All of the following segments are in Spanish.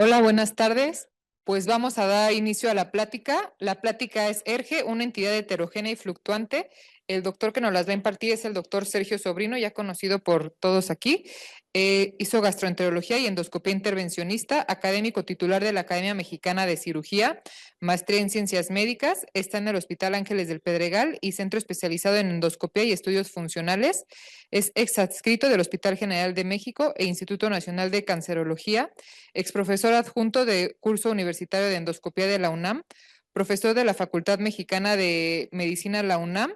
Hola, buenas tardes. Pues vamos a dar inicio a la plática. La plática es ERGE, una entidad heterogénea y fluctuante. El doctor que nos las va a impartir es el doctor Sergio Sobrino, ya conocido por todos aquí. Hizo gastroenterología y endoscopía intervencionista, académico titular de la Academia Mexicana de Cirugía, maestría en ciencias médicas, está en el Hospital Ángeles del Pedregal y centro especializado en endoscopía y estudios funcionales. Es exadscrito del Hospital General de México e Instituto Nacional de Cancerología, exprofesor adjunto de curso universitario de endoscopía de la UNAM, profesor de la Facultad Mexicana de Medicina de la UNAM,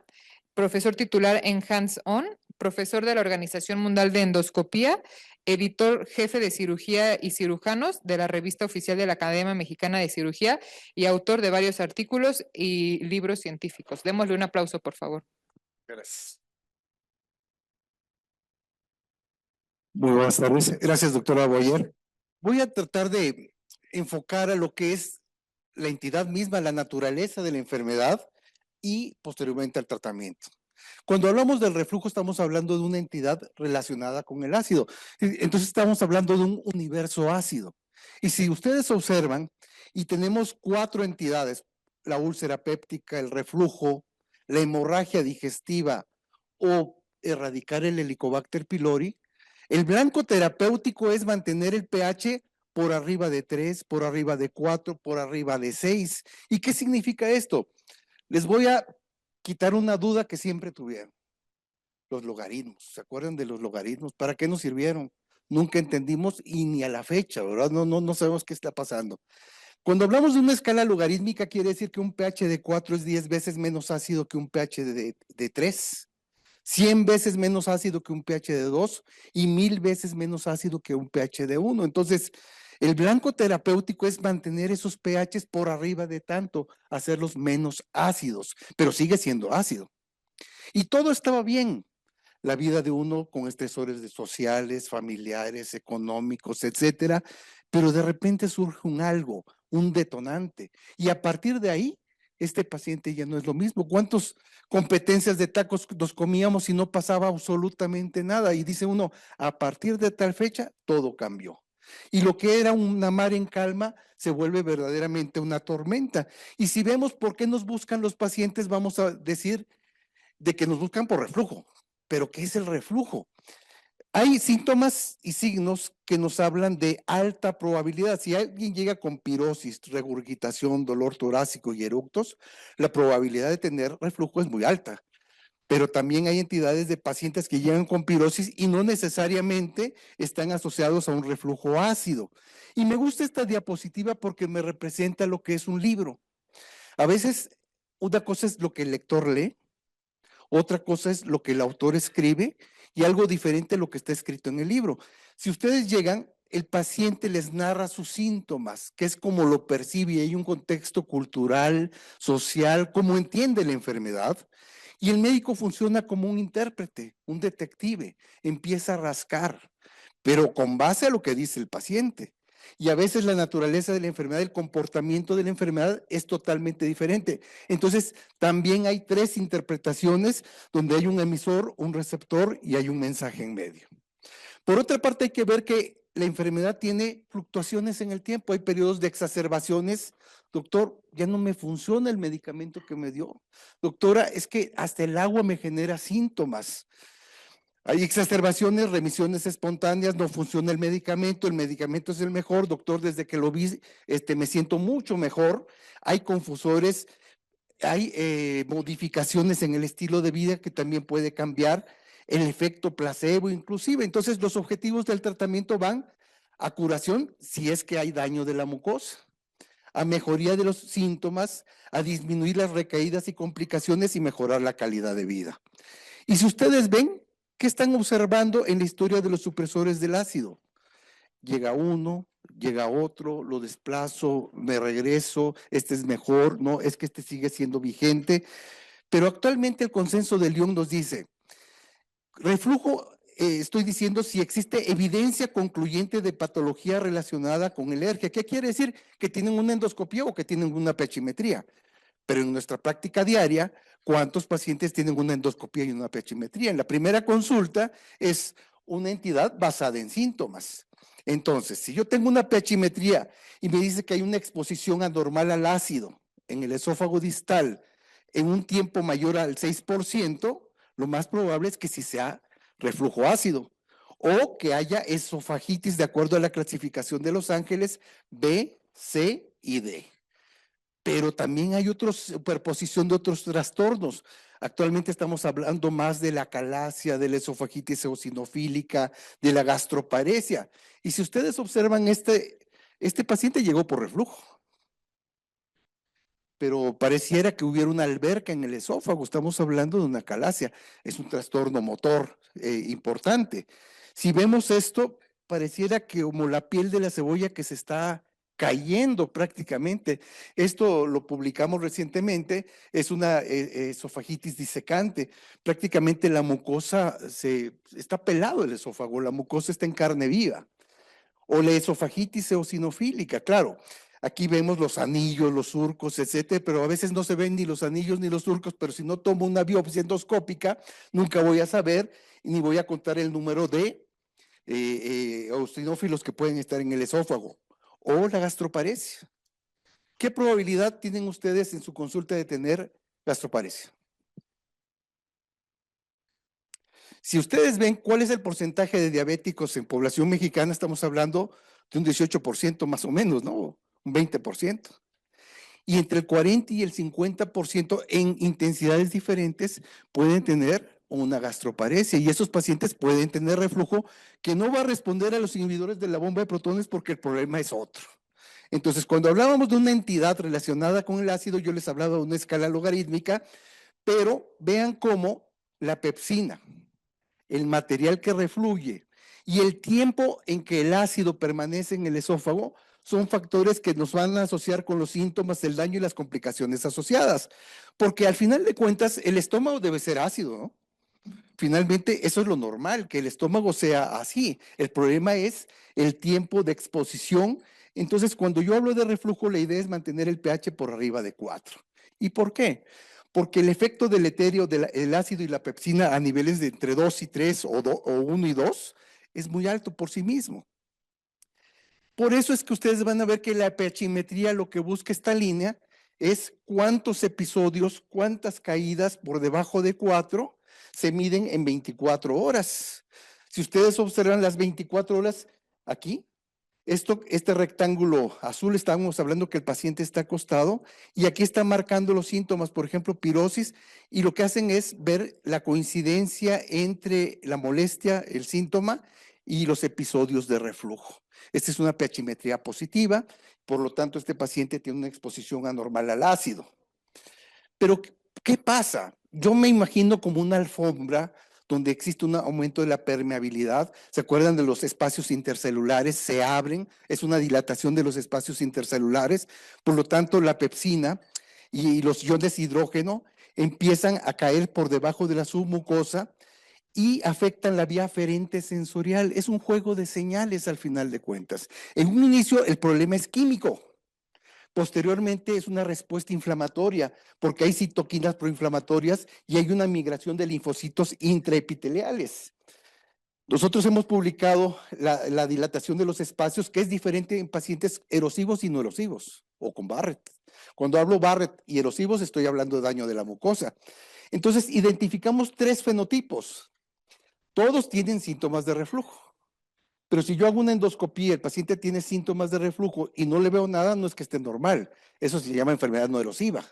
profesor titular en Hands-On, profesor de la Organización Mundial de Endoscopía, editor jefe de cirugía y cirujanos de la revista oficial de la Academia Mexicana de Cirugía y autor de varios artículos y libros científicos. Démosle un aplauso, por favor. Gracias. Muy buenas tardes. Gracias, doctora Boyer. Voy a tratar de enfocar a lo que es la entidad misma, la naturaleza de la enfermedad y posteriormente al tratamiento. Cuando hablamos del reflujo estamos hablando de una entidad relacionada con el ácido. Entonces estamos hablando de un universo ácido. Y si ustedes observan, y tenemos 4 entidades, la úlcera péptica, el reflujo, la hemorragia digestiva o erradicar el Helicobacter pylori, el blanco terapéutico es mantener el pH por arriba de 3, por arriba de 4, por arriba de 6. ¿Y qué significa esto? Les voy a quitar una duda que siempre tuvieron. Los logaritmos, ¿se acuerdan de los logaritmos? ¿Para qué nos sirvieron? Nunca entendimos y ni a la fecha, ¿verdad? No sabemos qué está pasando. Cuando hablamos de una escala logarítmica, quiere decir que un pH de 4 es 10 veces menos ácido que un pH de 3. 100 veces menos ácido que un pH de 2 y 1000 veces menos ácido que un pH de 1. Entonces, el blanco terapéutico es mantener esos pHs por arriba de tanto, hacerlos menos ácidos, pero sigue siendo ácido. Y todo estaba bien. La vida de uno con estresores sociales, familiares, económicos, etcétera, pero de repente surge un algo, un detonante, y a partir de ahí, este paciente ya no es lo mismo. ¿Cuántas competencias de tacos nos comíamos y no pasaba absolutamente nada? Y dice uno, a partir de tal fecha, todo cambió. Y lo que era una mar en calma se vuelve verdaderamente una tormenta. Y si vemos por qué nos buscan los pacientes, vamos a decir de que nos buscan por reflujo. Pero ¿qué es el reflujo? Hay síntomas y signos que nos hablan de alta probabilidad. Si alguien llega con pirosis, regurgitación, dolor torácico y eructos, la probabilidad de tener reflujo es muy alta. Pero también hay entidades de pacientes que llegan con pirosis y no necesariamente están asociados a un reflujo ácido. Y me gusta esta diapositiva porque me representa lo que es un libro. A veces una cosa es lo que el lector lee, otra cosa es lo que el autor escribe y algo diferente lo que está escrito en el libro. Si ustedes llegan, el paciente les narra sus síntomas, que es como lo percibe, hay un contexto cultural, social, cómo entiende la enfermedad, y el médico funciona como un intérprete, un detective, empieza a rascar, pero con base a lo que dice el paciente. Y a veces la naturaleza de la enfermedad, el comportamiento de la enfermedad es totalmente diferente. Entonces, también hay 3 interpretaciones donde hay un emisor, un receptor y hay un mensaje en medio. Por otra parte, hay que ver que la enfermedad tiene fluctuaciones en el tiempo, hay periodos de exacerbaciones. Doctor, ya no me funciona el medicamento que me dio. Doctora, es que hasta el agua me genera síntomas. Hay exacerbaciones, remisiones espontáneas, no funciona el medicamento es el mejor, doctor, desde que lo vi, me siento mucho mejor. Hay confusores, hay modificaciones en el estilo de vida que también puede cambiar, el efecto placebo inclusive. Entonces, los objetivos del tratamiento van a curación si es que hay daño de la mucosa, a mejoría de los síntomas, a disminuir las recaídas y complicaciones y mejorar la calidad de vida. Y si ustedes ven, ¿qué están observando en la historia de los supresores del ácido? Llega uno, llega otro, lo desplazo, me regreso, este es mejor, no, es que este sigue siendo vigente. Pero actualmente el consenso de Lyon nos dice, reflujo, estoy diciendo si existe evidencia concluyente de patología relacionada con el alergia. ¿Qué quiere decir? Que tienen una endoscopía o que tienen una pH-metría. Pero en nuestra práctica diaria, ¿cuántos pacientes tienen una endoscopía y una pH-metría? En la primera consulta es una entidad basada en síntomas. Entonces, si yo tengo una pHimetría y me dice que hay una exposición anormal al ácido en el esófago distal en un tiempo mayor al 6%, lo más probable es que sí sea reflujo ácido o que haya esofagitis de acuerdo a la clasificación de Los Ángeles B, C y D. Pero también hay otra superposición de otros trastornos. Actualmente estamos hablando más de la calasia, de la esofagitis eosinofílica, de la gastroparesia. Y si ustedes observan, este paciente llegó por reflujo, pero pareciera que hubiera una alberca en el esófago. Estamos hablando de una calasia. Es un trastorno motor importante. Si vemos esto, pareciera que como la piel de la cebolla que se está cayendo prácticamente. Esto lo publicamos recientemente, es una esofagitis disecante. Prácticamente la mucosa está pelado el esófago, la mucosa está en carne viva. O la esofagitis eosinofílica, claro. Aquí vemos los anillos, los surcos, etcétera, pero a veces no se ven ni los anillos ni los surcos, pero si no tomo una biopsia endoscópica, nunca voy a saber ni voy a contar el número de eosinófilos que pueden estar en el esófago. O la gastroparesia. ¿Qué probabilidad tienen ustedes en su consulta de tener gastroparesia? Si ustedes ven cuál es el porcentaje de diabéticos en población mexicana, estamos hablando de un 18% más o menos, ¿no? Un 20%. Y entre el 40 y el 50% en intensidades diferentes pueden tener una gastroparesia y esos pacientes pueden tener reflujo que no va a responder a los inhibidores de la bomba de protones porque el problema es otro. Entonces, cuando hablábamos de una entidad relacionada con el ácido, yo les hablaba de una escala logarítmica, pero vean cómo la pepsina, el material que refluye y el tiempo en que el ácido permanece en el esófago son factores que nos van a asociar con los síntomas, el daño y las complicaciones asociadas. Porque al final de cuentas, el estómago debe ser ácido, ¿no? Finalmente, eso es lo normal, que el estómago sea así. El problema es el tiempo de exposición. Entonces, cuando yo hablo de reflujo, la idea es mantener el pH por arriba de 4. ¿Y por qué? Porque el efecto deleterio del ácido y la pepsina a niveles de entre 2 y 3 o 1 y 2 es muy alto por sí mismo. Por eso es que ustedes van a ver que la pHimetría lo que busca esta línea es cuántos episodios, cuántas caídas por debajo de 4 se miden en 24 horas. Si ustedes observan las 24 horas aquí, este rectángulo azul, estamos hablando que el paciente está acostado y aquí está marcando los síntomas, por ejemplo, pirosis, y lo que hacen es ver la coincidencia entre la molestia, el síntoma y los episodios de reflujo. Esta es una pHimetría positiva, por lo tanto, este paciente tiene una exposición anormal al ácido. Pero, ¿qué pasa? Yo me imagino como una alfombra donde existe un aumento de la permeabilidad. ¿Se acuerdan de los espacios intercelulares? Se abren, es una dilatación de los espacios intercelulares. Por lo tanto, la pepsina y los iones de hidrógeno empiezan a caer por debajo de la submucosa y afectan la vía aferente sensorial. Es un juego de señales al final de cuentas. En un inicio, el problema es químico. Posteriormente es una respuesta inflamatoria, porque hay citoquinas proinflamatorias y hay una migración de linfocitos intraepiteliales. Nosotros hemos publicado la dilatación de los espacios, que es diferente en pacientes erosivos y no erosivos, o con Barrett. Cuando hablo Barrett y erosivos, estoy hablando de daño de la mucosa. Entonces, identificamos 3 fenotipos. Todos tienen síntomas de reflujo. Pero si yo hago una endoscopía, el paciente tiene síntomas de reflujo y no le veo nada, no es que esté normal. Eso se llama enfermedad no erosiva.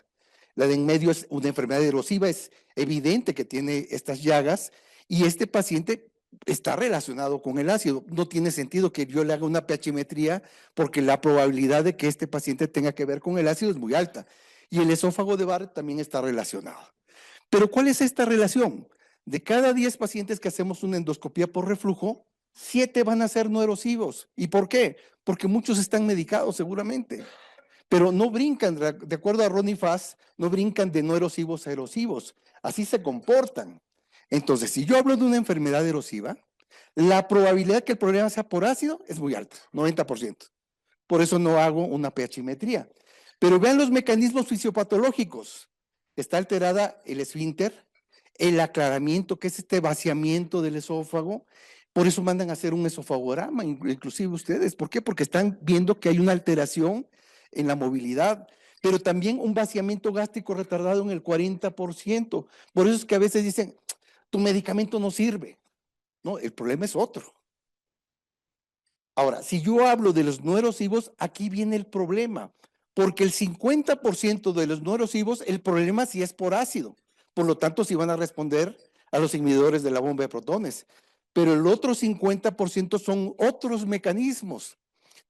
La de en medio es una enfermedad erosiva, es evidente que tiene estas llagas y este paciente está relacionado con el ácido. No tiene sentido que yo le haga una pHimetría porque la probabilidad de que este paciente tenga que ver con el ácido es muy alta. Y el esófago de Barrett también está relacionado. Pero ¿cuál es esta relación? De cada 10 pacientes que hacemos una endoscopía por reflujo, 7 van a ser no erosivos. ¿Y por qué? Porque muchos están medicados seguramente, pero no brincan, de acuerdo a Ronnie Fass, no brincan de no erosivos a erosivos. Así se comportan. Entonces, si yo hablo de una enfermedad erosiva, la probabilidad que el problema sea por ácido es muy alta, 90%. Por eso no hago una pHimetría. Pero vean los mecanismos fisiopatológicos. Está alterada el esfínter, el aclaramiento, que es este vaciamiento del esófago, Por eso mandan a hacer un esofagograma, inclusive ustedes. ¿Por qué? Porque están viendo que hay una alteración en la movilidad, pero también un vaciamiento gástrico retardado en el 40%. Por eso es que a veces dicen, tu medicamento no sirve. No, el problema es otro. Ahora, si yo hablo de los no erosivos, aquí viene el problema, porque el 50% de los no erosivos, el problema sí es por ácido. Por lo tanto, sí van a responder a los inhibidores de la bomba de protones. Pero el otro 50% son otros mecanismos.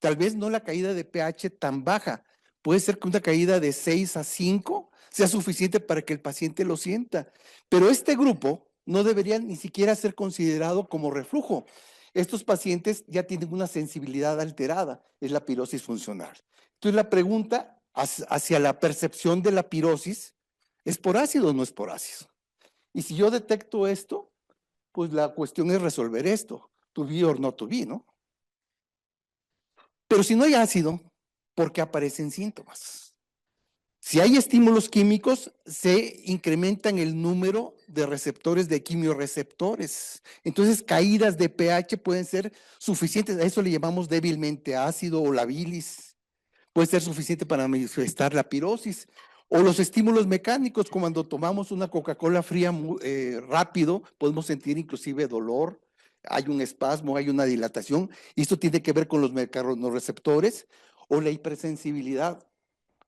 Tal vez no la caída de pH tan baja. Puede ser que una caída de 6 a 5 sea suficiente para que el paciente lo sienta. Pero este grupo no debería ni siquiera ser considerado como reflujo. Estos pacientes ya tienen una sensibilidad alterada, es la pirosis funcional. Entonces la pregunta hacia la percepción de la pirosis, ¿es por ácido o no es por ácido? Y si yo detecto esto, pues la cuestión es resolver esto, to be or not to be, ¿no? Pero si no hay ácido, ¿por qué aparecen síntomas? Si hay estímulos químicos, se incrementan el número de receptores de quimiorreceptores. Entonces, caídas de pH pueden ser suficientes. A eso le llamamos débilmente ácido o la bilis. Puede ser suficiente para manifestar la pirosis. O los estímulos mecánicos, cuando tomamos una Coca-Cola fría rápido, podemos sentir inclusive dolor, hay un espasmo, hay una dilatación, y esto tiene que ver con los mecanorreceptores o la hipersensibilidad.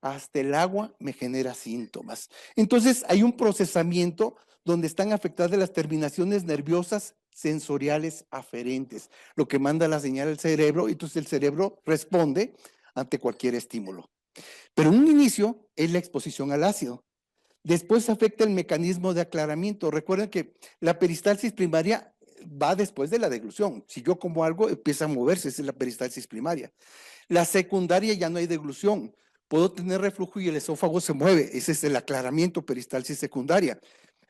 Hasta el agua me genera síntomas. Entonces, hay un procesamiento donde están afectadas las terminaciones nerviosas sensoriales aferentes, lo que manda la señal al cerebro, y entonces el cerebro responde ante cualquier estímulo. Pero un inicio es la exposición al ácido. Después afecta el mecanismo de aclaramiento. Recuerden que la peristalsis primaria va después de la deglución. Si yo como algo, empieza a moverse, esa es la peristalsis primaria. La secundaria ya no hay deglución. Puedo tener reflujo y el esófago se mueve. Ese es el aclaramiento, peristalsis secundaria.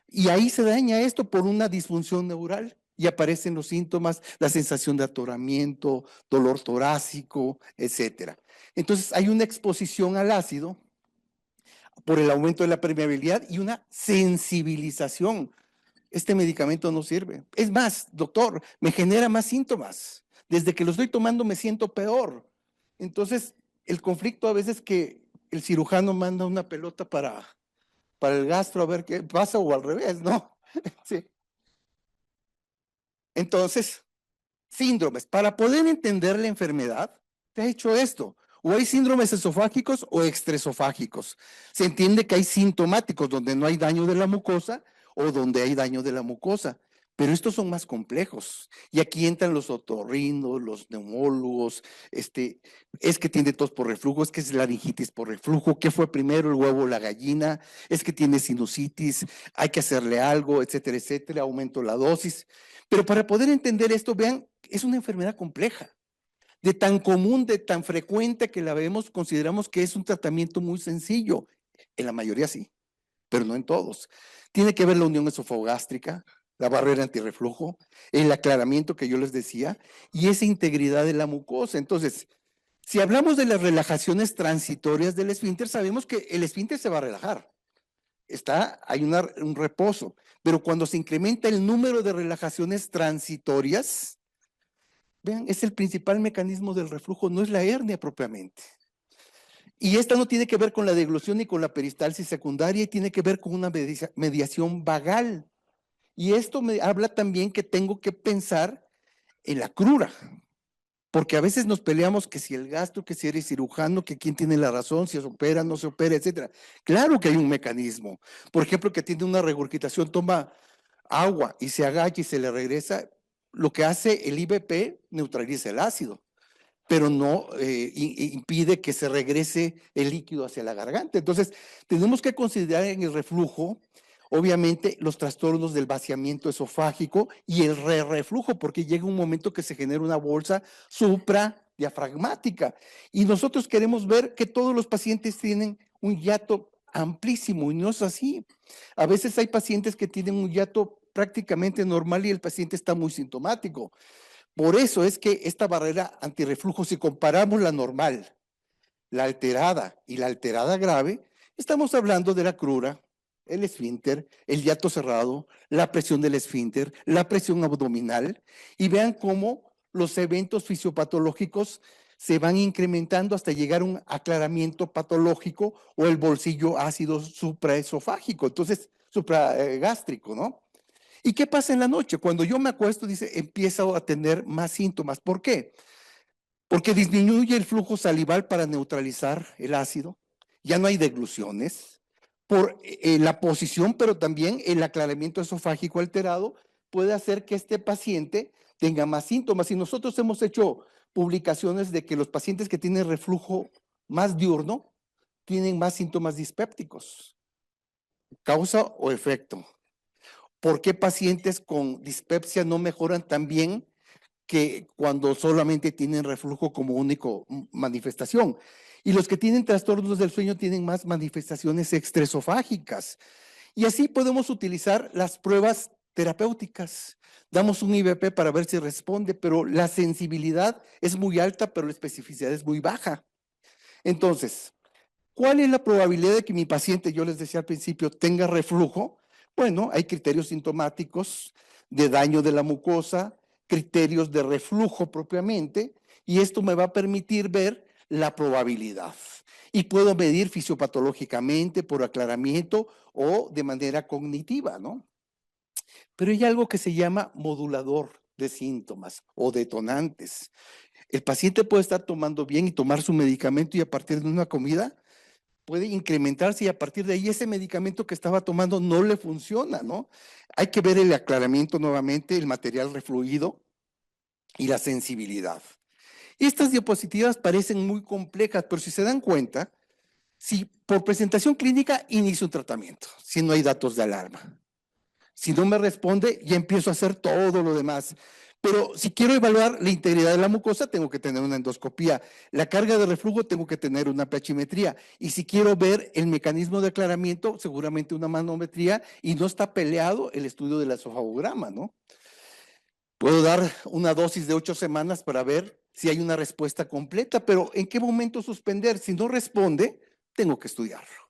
Y ahí se daña esto por una disfunción neural y aparecen los síntomas, la sensación de atoramiento, dolor torácico, etcétera. Entonces hay una exposición al ácido por el aumento de la permeabilidad y una sensibilización. Este medicamento no sirve. Es más, doctor, me genera más síntomas. Desde que lo estoy tomando me siento peor. Entonces, el conflicto a veces que el cirujano manda una pelota para el gastro a ver qué pasa o al revés, ¿no? Sí. Entonces, síndromes. Para poder entender la enfermedad, te ha hecho esto. O hay síndromes esofágicos o extraesofágicos. Se entiende que hay sintomáticos donde no hay daño de la mucosa o donde hay daño de la mucosa. Pero estos son más complejos. Y aquí entran los otorrinos, los neumólogos, es que tiene tos por reflujo, es que es laringitis por reflujo, ¿qué fue primero, el huevo o la gallina? Es que tiene sinusitis, hay que hacerle algo, etcétera, etcétera, aumento la dosis. Pero para poder entender esto, vean, es una enfermedad compleja, de tan común, de tan frecuente que la vemos, consideramos que es un tratamiento muy sencillo. En la mayoría sí, pero no en todos. Tiene que ver la unión esofagogástrica, la barrera antirreflujo, el aclaramiento que yo les decía, y esa integridad de la mucosa. Entonces, si hablamos de las relajaciones transitorias del esfínter, sabemos que el esfínter se va a relajar. Hay un reposo, pero cuando se incrementa el número de relajaciones transitorias, vean, es el principal mecanismo del reflujo, no es la hernia propiamente. Y esta no tiene que ver con la deglución ni con la peristalsis secundaria, y tiene que ver con una mediación vagal. Y esto me habla también que tengo que pensar en la crura, porque a veces nos peleamos que si el gasto, que si eres cirujano, que quién tiene la razón, si se opera, no se opera, etcétera. Claro que hay un mecanismo. Por ejemplo, que tiene una regurgitación, toma agua y se agacha y se le regresa, lo que hace el IBP neutraliza el ácido, pero no impide que se regrese el líquido hacia la garganta. Entonces, tenemos que considerar en el reflujo, obviamente, los trastornos del vaciamiento esofágico y el reflujo, porque llega un momento que se genera una bolsa supradiafragmática. Y nosotros queremos ver que todos los pacientes tienen un hiato amplísimo, y no es así. A veces hay pacientes que tienen un hiato prácticamente normal y el paciente está muy sintomático. Por eso es que esta barrera antirreflujo, si comparamos la normal, la alterada y la alterada grave, estamos hablando de la crura, el esfínter, el hiato cerrado, la presión del esfínter, la presión abdominal, y vean cómo los eventos fisiopatológicos se van incrementando hasta llegar a un aclaramiento patológico o el bolsillo ácido supraesofágico, entonces supragástrico, ¿no? ¿Y qué pasa en la noche? Cuando yo me acuesto, dice, empiezo a tener más síntomas. ¿Por qué? Porque disminuye el flujo salival para neutralizar el ácido, ya no hay degluciones, por la posición, pero también el aclaramiento esofágico alterado puede hacer que este paciente tenga más síntomas. Y nosotros hemos hecho publicaciones de que los pacientes que tienen reflujo más diurno tienen más síntomas dispépticos. Causa o efecto. ¿Por qué pacientes con dispepsia no mejoran tan bien que cuando solamente tienen reflujo como único manifestación? Y los que tienen trastornos del sueño tienen más manifestaciones extraesofágicas. Y así podemos utilizar las pruebas terapéuticas. Damos un IVP para ver si responde, pero la sensibilidad es muy alta, pero la especificidad es muy baja. Entonces, ¿cuál es la probabilidad de que mi paciente, yo les decía al principio, tenga reflujo? Bueno, hay criterios sintomáticos de daño de la mucosa, criterios de reflujo propiamente, y esto me va a permitir ver la probabilidad. Y puedo medir fisiopatológicamente por aclaramiento o de manera cognitiva, ¿no? Pero hay algo que se llama modulador de síntomas o detonantes. El paciente puede estar tomando bien y tomar su medicamento y a partir de una comida puede incrementarse y a partir de ahí ese medicamento que estaba tomando no le funciona, ¿no? Hay que ver el aclaramiento nuevamente, el material refluido y la sensibilidad. Estas diapositivas parecen muy complejas, pero si se dan cuenta, si por presentación clínica inicio un tratamiento, si no hay datos de alarma. Si no me responde, ya empiezo a hacer todo lo demás. Pero si quiero evaluar la integridad de la mucosa, tengo que tener una endoscopía. La carga de reflujo, tengo que tener una pH-metría. Y si quiero ver el mecanismo de aclaramiento, seguramente una manometría. Y no está peleado el estudio del esofagograma, ¿no? Puedo dar una dosis de 8 semanas para ver si hay una respuesta completa, pero ¿en qué momento suspender? Si no responde, tengo que estudiarlo.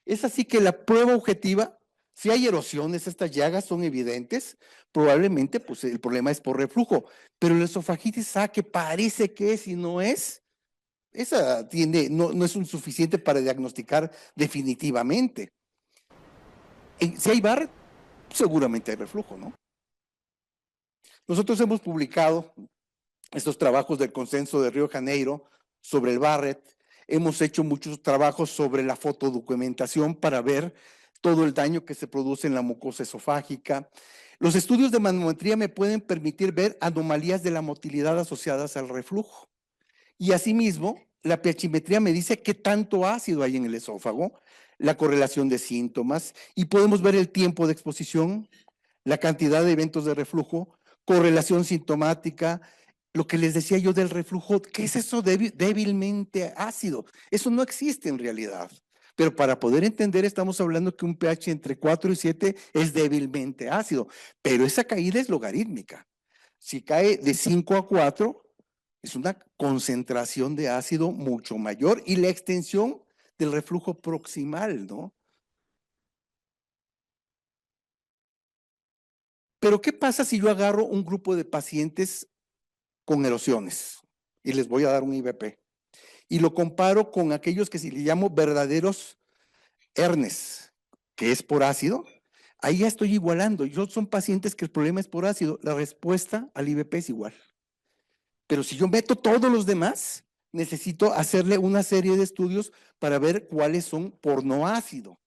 Es así que la prueba objetiva, si hay erosiones, estas llagas son evidentes, probablemente pues el problema es por reflujo, pero la esofagitis A que parece que es y no es, esa tiene, no es un suficiente para diagnosticar definitivamente. Si hay Barrett, seguramente hay reflujo, ¿no? Nosotros hemos publicado estos trabajos del consenso de Río de Janeiro sobre el Barrett. Hemos hecho muchos trabajos sobre la fotodocumentación para ver todo el daño que se produce en la mucosa esofágica. Los estudios de manometría me pueden permitir ver anomalías de la motilidad asociadas al reflujo. Y asimismo, la pH-metría me dice qué tanto ácido hay en el esófago, la correlación de síntomas, y podemos ver el tiempo de exposición, la cantidad de eventos de reflujo, correlación sintomática, lo que les decía yo del reflujo. ¿Qué es eso débilmente ácido? Eso no existe en realidad. Pero para poder entender, estamos hablando que un pH entre 4 y 7 es débilmente ácido, pero esa caída es logarítmica. Si cae de 5 a 4, es una concentración de ácido mucho mayor y la extensión del reflujo proximal, ¿no? Pero ¿qué pasa si yo agarro un grupo de pacientes con erosiones y les voy a dar un IVP y lo comparo con aquellos que si le llamo verdaderos hernes, que es por ácido? Ahí ya estoy igualando. Son pacientes que el problema es por ácido, la respuesta al IVP es igual. Pero si yo meto todos los demás, necesito hacerle una serie de estudios para ver cuáles son por no ácido.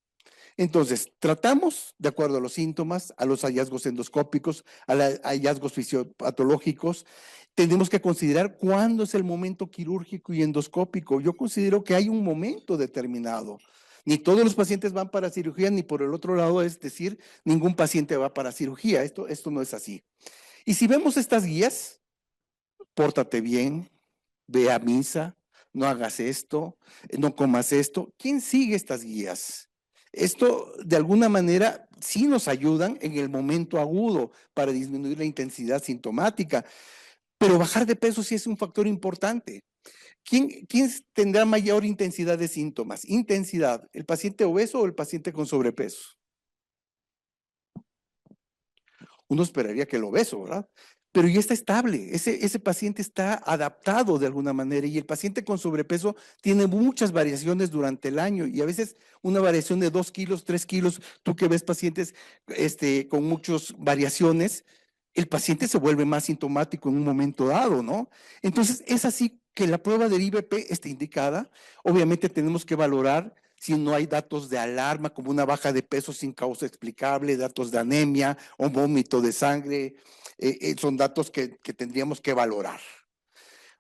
Entonces, tratamos de acuerdo a los síntomas, a los hallazgos endoscópicos, a los hallazgos fisiopatológicos. Tenemos que considerar cuándo es el momento quirúrgico y endoscópico. Yo considero que hay un momento determinado. Ni todos los pacientes van para cirugía, ni por el otro lado, es decir, ningún paciente va para cirugía. Esto no es así. Y si vemos estas guías, pórtate bien, ve a misa, no hagas esto, no comas esto. ¿Quién sigue estas guías? Esto de alguna manera sí nos ayudan en el momento agudo para disminuir la intensidad sintomática, pero bajar de peso sí es un factor importante. ¿Quién tendrá mayor intensidad de síntomas? Intensidad, ¿el paciente obeso o el paciente con sobrepeso? Uno esperaría que el obeso, ¿verdad? Pero ya está estable, ese paciente está adaptado de alguna manera y el paciente con sobrepeso tiene muchas variaciones durante el año y a veces una variación de 2 kilos, 3 kilos, tú que ves pacientes con muchas variaciones, el paciente se vuelve más sintomático en un momento dado, ¿no? Entonces es así que la prueba del IBP está indicada. Obviamente tenemos que valorar si no hay datos de alarma como una baja de peso sin causa explicable, datos de anemia o vómito de sangre, son datos que tendríamos que valorar.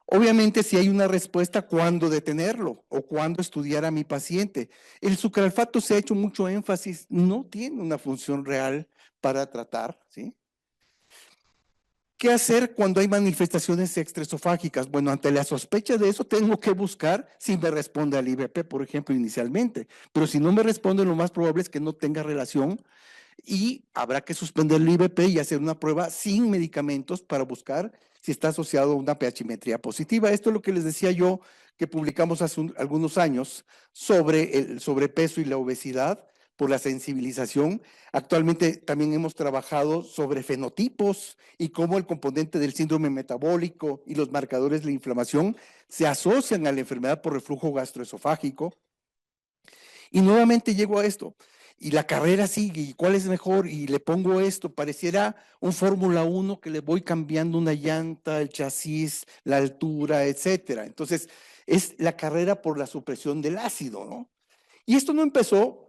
Obviamente, si hay una respuesta, ¿cuándo detenerlo o cuándo estudiar a mi paciente? El sucralfato se ha hecho mucho énfasis, no tiene una función real para tratar, ¿sí? ¿Qué hacer cuando hay manifestaciones extraesofágicas? Bueno, ante la sospecha de eso, tengo que buscar si me responde al IBP, por ejemplo, inicialmente. Pero si no me responde, lo más probable es que no tenga relación y habrá que suspender el IBP y hacer una prueba sin medicamentos para buscar si está asociado a una pHimetría positiva. Esto es lo que les decía yo que publicamos hace algunos años sobre el sobrepeso y la obesidad por la sensibilización. Actualmente también hemos trabajado sobre fenotipos y cómo el componente del síndrome metabólico y los marcadores de la inflamación se asocian a la enfermedad por reflujo gastroesofágico. Y nuevamente llego a esto, y la carrera sigue, y cuál es mejor, y le pongo esto, pareciera un Fórmula 1 que le voy cambiando una llanta, el chasis, la altura, etcétera. Entonces, es la carrera por la supresión del ácido, ¿no? Y esto no empezó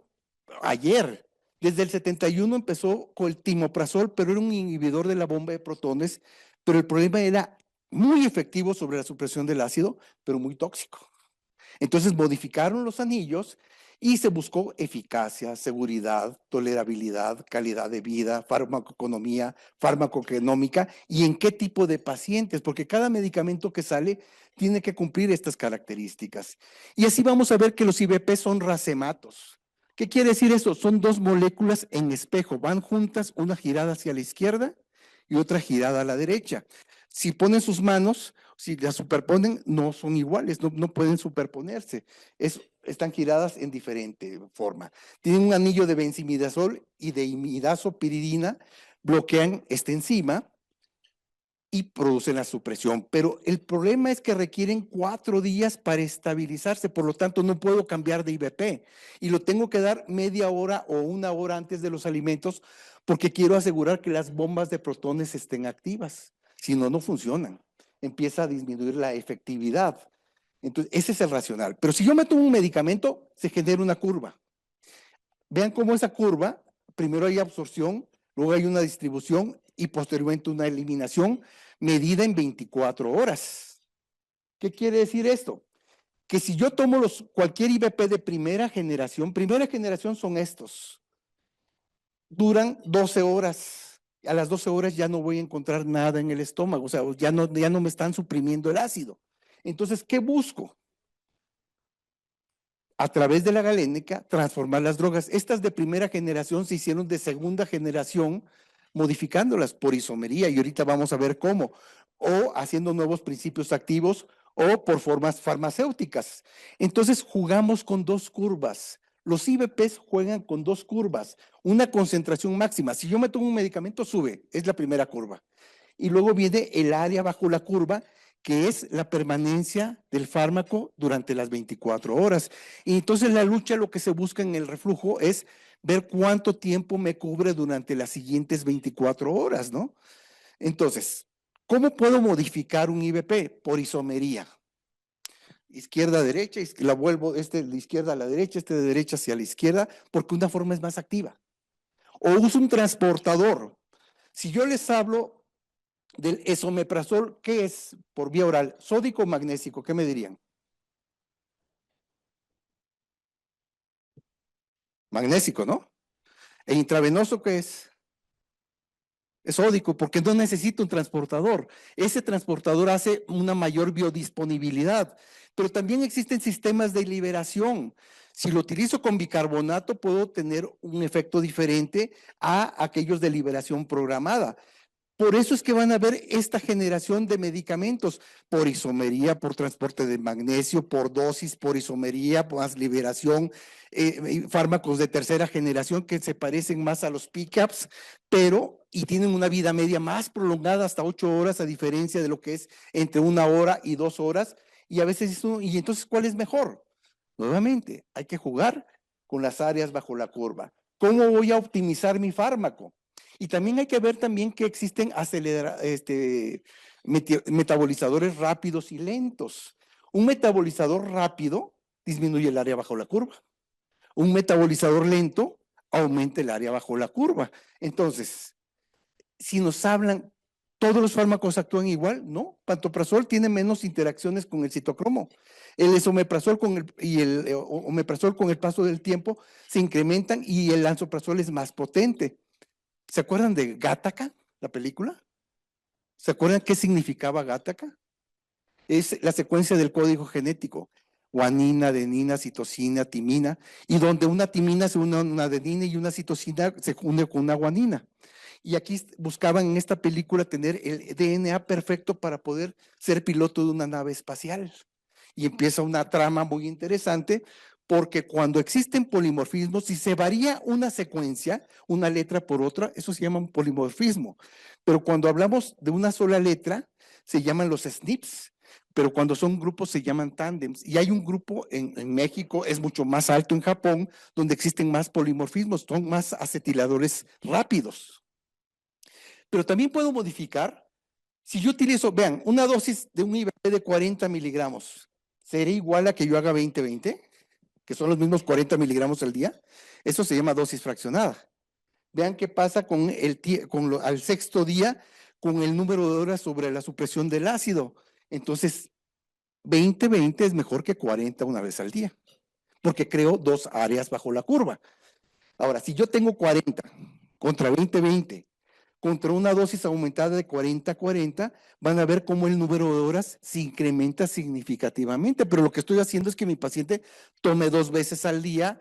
ayer. Desde el 71 empezó con el timoprazol, pero era un inhibidor de la bomba de protones, pero el problema era muy efectivo sobre la supresión del ácido, pero muy tóxico. Entonces modificaron los anillos y se buscó eficacia, seguridad, tolerabilidad, calidad de vida, farmacoeconomía, farmacogenómica y en qué tipo de pacientes, porque cada medicamento que sale tiene que cumplir estas características. Y así vamos a ver que los IBP son racematos. ¿Qué quiere decir eso? Son dos moléculas en espejo, van juntas, una girada hacia la izquierda y otra girada a la derecha. Si ponen sus manos, si las superponen, no son iguales, no pueden superponerse. Están giradas en diferente forma. Tienen un anillo de benzimidazol y de imidazopiridina, bloquean esta enzima y producen la supresión. Pero el problema es que requieren 4 días para estabilizarse, por lo tanto no puedo cambiar de IBP y lo tengo que dar media hora o 1 hora antes de los alimentos porque quiero asegurar que las bombas de protones estén activas. Si no, no funcionan. Empieza a disminuir la efectividad. Entonces, ese es el racional. Pero si yo me tomo un medicamento, se genera una curva. Vean cómo esa curva, primero hay absorción, luego hay una distribución y posteriormente una eliminación medida en 24 horas. ¿Qué quiere decir esto? Que si yo tomo cualquier IBP de primera generación son estos, duran 12 horas. A las 12 horas ya no voy a encontrar nada en el estómago, o sea, ya no me están suprimiendo el ácido. Entonces, ¿qué busco? A través de la galénica, transformar las drogas. Estas de primera generación se hicieron de segunda generación, modificándolas por isomería, y ahorita vamos a ver cómo, o haciendo nuevos principios activos, o por formas farmacéuticas. Entonces, jugamos con 2 curvas. Los IBPs juegan con 2 curvas, una concentración máxima. Si yo me tomo un medicamento, sube, es la primera curva. Y luego viene el área bajo la curva, que es la permanencia del fármaco durante las 24 horas. Y entonces la lucha, lo que se busca en el reflujo es ver cuánto tiempo me cubre durante las siguientes 24 horas, ¿no? Entonces, ¿cómo puedo modificar un IBP? Por isomería. Izquierda a derecha, la vuelvo de izquierda a la derecha, de derecha hacia la izquierda, porque una forma es más activa. O uso un transportador. Si yo les hablo del esomeprazol, ¿qué es por vía oral? ¿Sódico o magnésico? ¿Qué me dirían? Magnésico, ¿no? ¿E intravenoso qué es? Es sódico, porque no necesito un transportador. Ese transportador hace una mayor biodisponibilidad, pero también existen sistemas de liberación. Si lo utilizo con bicarbonato, puedo tener un efecto diferente a aquellos de liberación programada. Por eso es que van a ver esta generación de medicamentos por isomería, por transporte de magnesio, por dosis, por isomería, por más liberación, fármacos de tercera generación que se parecen más a los pickups, pero y tienen una vida media más prolongada, hasta 8 horas, a diferencia de lo que es entre 1 hora y 2 horas. Y a veces, y entonces, ¿cuál es mejor? Nuevamente, hay que jugar con las áreas bajo la curva. ¿Cómo voy a optimizar mi fármaco? Y también hay que ver también que existen metabolizadores rápidos y lentos. Un metabolizador rápido disminuye el área bajo la curva. Un metabolizador lento aumenta el área bajo la curva. Entonces, si nos hablan, ¿todos los fármacos actúan igual? No, pantoprazol tiene menos interacciones con el citocromo. El esomeprazol y el omeprazol con el paso del tiempo se incrementan y el lansoprazol es más potente. ¿Se acuerdan de Gattaca, la película? ¿Se acuerdan qué significaba Gattaca? Es la secuencia del código genético. Guanina, adenina, citosina, timina, y donde una timina se une a una adenina y una citosina se une con una guanina. Y aquí buscaban en esta película tener el DNA perfecto para poder ser piloto de una nave espacial. Y empieza una trama muy interesante porque cuando existen polimorfismos, si se varía una secuencia, una letra por otra, eso se llama un polimorfismo. Pero cuando hablamos de una sola letra, se llaman los SNPs. Pero cuando son grupos se llaman tándems. Y hay un grupo en México, es mucho más alto en Japón, donde existen más polimorfismos, son más acetiladores rápidos. Pero también puedo modificar, si yo utilizo, vean, una dosis de un IBP de 40 miligramos, ¿sería igual a que yo haga 20-20? Que son los mismos 40 miligramos al día. Eso se llama dosis fraccionada. Vean qué pasa al sexto día con el número de horas sobre la supresión del ácido. Entonces, 20-20 es mejor que 40 una vez al día, porque creo dos áreas bajo la curva. Ahora, si yo tengo 40 contra 20-20, contra una dosis aumentada de 40-40, van a ver cómo el número de horas se incrementa significativamente, pero lo que estoy haciendo es que mi paciente tome 2 veces al día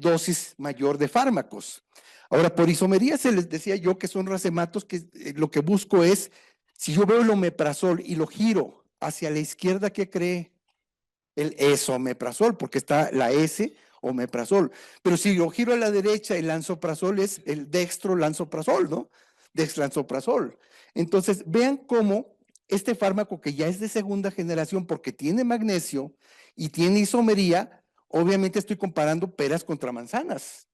dosis mayor de fármacos. Ahora, por isomería se les decía yo que son racematos que lo que busco es, si yo veo el omeprazol y lo giro hacia la izquierda, ¿qué cree? El esomeprazol, porque está la S, omeprazol. Pero si yo giro a la derecha, el lansoprazol es el dextrolansoprazol, ¿no? Dexlansoprazol. Entonces, vean cómo este fármaco que ya es de segunda generación porque tiene magnesio y tiene isomería, obviamente estoy comparando peras contra manzanas.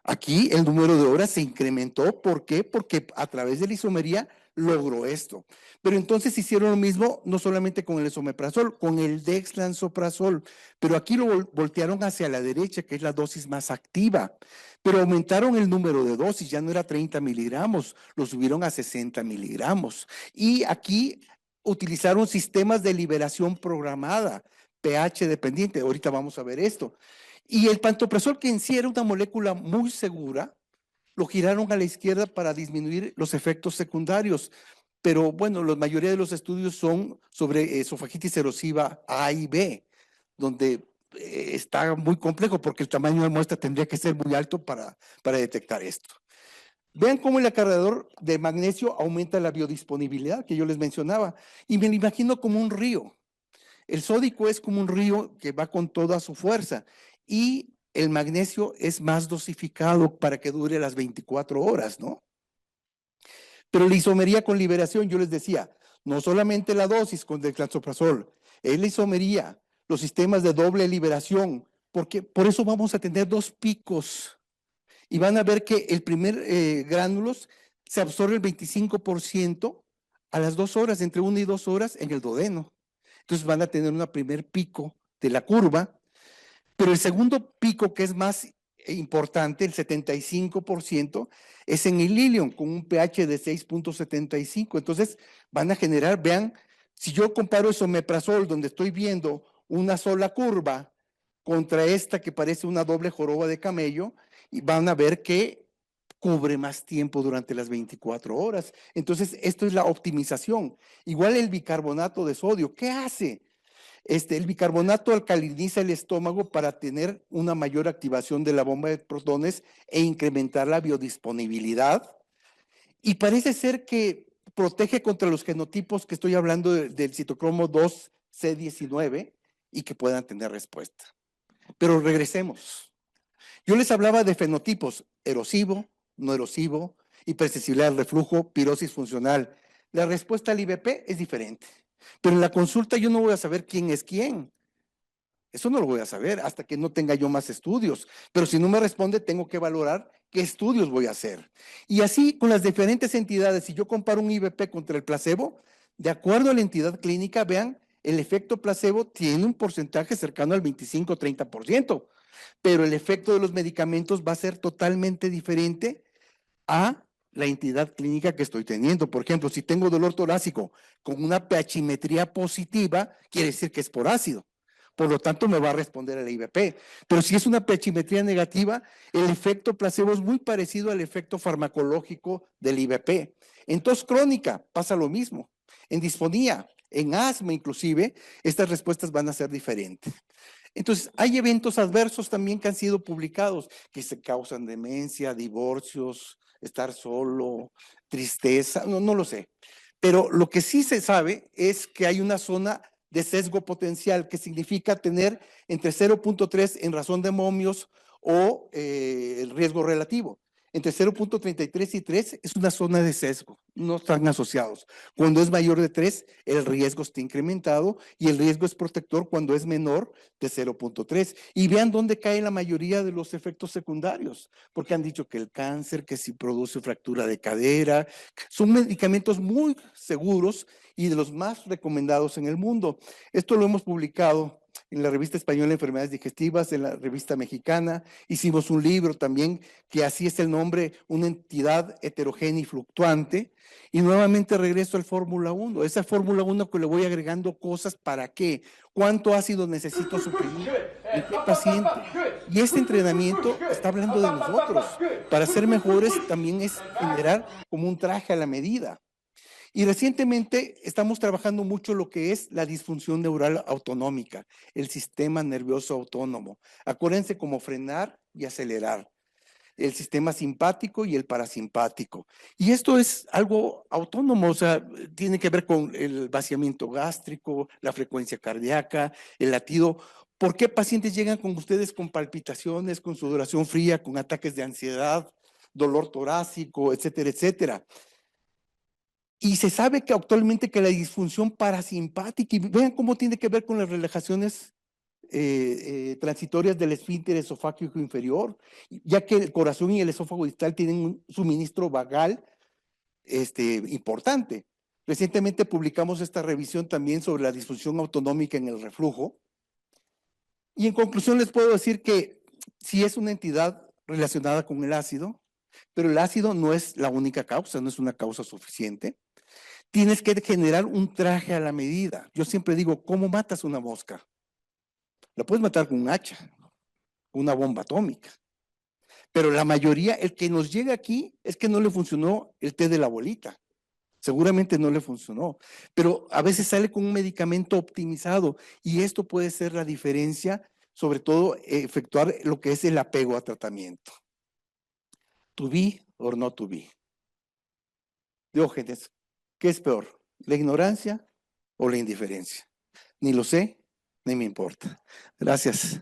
Aquí el número de horas se incrementó. ¿Por qué? Porque a través de la isomería logró esto. Pero entonces hicieron lo mismo no solamente con el esomeprazol, con el dexlansoprazol, pero aquí lo voltearon hacia la derecha, que es la dosis más activa. Pero aumentaron el número de dosis, ya no era 30 miligramos, lo subieron a 60 miligramos. Y aquí utilizaron sistemas de liberación programada, pH dependiente. Ahorita vamos a ver esto. Y el pantoprazol, que en sí era una molécula muy segura, lo giraron a la izquierda para disminuir los efectos secundarios. Pero bueno, la mayoría de los estudios son sobre esofagitis erosiva A y B, donde está muy complejo porque el tamaño de muestra tendría que ser muy alto para detectar esto. Vean cómo el acarreador de magnesio aumenta la biodisponibilidad que yo les mencionaba. Y me lo imagino como un río. El sódico es como un río que va con toda su fuerza y el magnesio es más dosificado para que dure las 24 horas, ¿no? Pero la isomería con liberación, yo les decía, no solamente la dosis con dexlansoprazol, es la isomería, los sistemas de doble liberación, porque por eso vamos a tener 2 picos y van a ver que el primer gránulos se absorbe el 25% a las 2 horas, entre 1 y 2 horas en el duodeno. Entonces van a tener un primer pico de la curva, pero el segundo pico, que es más importante, el 75%, es en el ilion con un pH de 6.75. Entonces van a generar, vean, si yo comparo esomeprazol, donde estoy viendo una sola curva, contra esta que parece una doble joroba de camello, y van a ver que cubre más tiempo durante las 24 horas. Entonces, esto es la optimización. Igual el bicarbonato de sodio, ¿qué hace? El bicarbonato alcaliniza el estómago para tener una mayor activación de la bomba de protones e incrementar la biodisponibilidad. Y parece ser que protege contra los genotipos que estoy hablando del citocromo 2C19 y que puedan tener respuesta. Pero regresemos. Yo les hablaba de fenotipos erosivo, no erosivo, hipersensibilidad al reflujo, pirosis funcional. La respuesta al IBP es diferente. Pero en la consulta yo no voy a saber quién es quién. Eso no lo voy a saber hasta que no tenga yo más estudios. Pero si no me responde, tengo que valorar qué estudios voy a hacer. Y así con las diferentes entidades, si yo comparo un IBP contra el placebo, de acuerdo a la entidad clínica, vean, el efecto placebo tiene un porcentaje cercano al 25-30%, pero el efecto de los medicamentos va a ser totalmente diferente a la entidad clínica que estoy teniendo. Por ejemplo, si tengo dolor torácico con una pH positiva, quiere decir que es por ácido. Por lo tanto, me va a responder el IBP. Pero si es una pH negativa, el efecto placebo es muy parecido al efecto farmacológico del IBP. En tos crónica pasa lo mismo. En disfonía, en asma inclusive, estas respuestas van a ser diferentes. Entonces, hay eventos adversos también que han sido publicados, que se causan demencia, divorcios, estar solo, tristeza, no lo sé. Pero lo que sí se sabe es que hay una zona de sesgo potencial, que significa tener entre 0.3 en razón de momios o el riesgo relativo. Entre 0.33 y 3 es una zona de sesgo, no están asociados. Cuando es mayor de 3, el riesgo está incrementado y el riesgo es protector cuando es menor de 0.3. Y vean dónde cae la mayoría de los efectos secundarios, porque han dicho que el cáncer, que si produce fractura de cadera, son medicamentos muy seguros y de los más recomendados en el mundo. Esto lo hemos publicado en la revista española de enfermedades digestivas, en la revista mexicana. Hicimos un libro también que así es el nombre, una entidad heterogénea y fluctuante. Y nuevamente regreso al Fórmula 1. Esa Fórmula 1 que le voy agregando cosas para qué, cuánto ácido necesito suprimir, en qué paciente. Y este entrenamiento está hablando de nosotros. Para ser mejores también es generar como un traje a la medida. Y recientemente estamos trabajando mucho lo que es la disfunción neural autonómica, el sistema nervioso autónomo. Acuérdense cómo frenar y acelerar, el sistema simpático y el parasimpático. Y esto es algo autónomo, o sea, tiene que ver con el vaciamiento gástrico, la frecuencia cardíaca, el latido. ¿Por qué pacientes llegan con ustedes con palpitaciones, con sudoración fría, con ataques de ansiedad, dolor torácico, etcétera, etcétera? Y se sabe que actualmente que la disfunción parasimpática, y vean cómo tiene que ver con las relajaciones transitorias del esfínter esofágico inferior, ya que el corazón y el esófago distal tienen un suministro vagal importante. Recientemente publicamos esta revisión también sobre la disfunción autonómica en el reflujo. Y en conclusión les puedo decir que sí es una entidad relacionada con el ácido, pero el ácido no es la única causa, no es una causa suficiente. Tienes que generar un traje a la medida. Yo siempre digo, ¿cómo matas una mosca? La puedes matar con un hacha, con una bomba atómica. Pero la mayoría, el que nos llega aquí es que no le funcionó el té de la bolita. Seguramente no le funcionó, pero a veces sale con un medicamento optimizado y esto puede ser la diferencia, sobre todo efectuar lo que es el apego a tratamiento. To be or not to be. Diógenes, ¿qué es peor? ¿La ignorancia o la indiferencia? Ni lo sé, ni me importa. Gracias.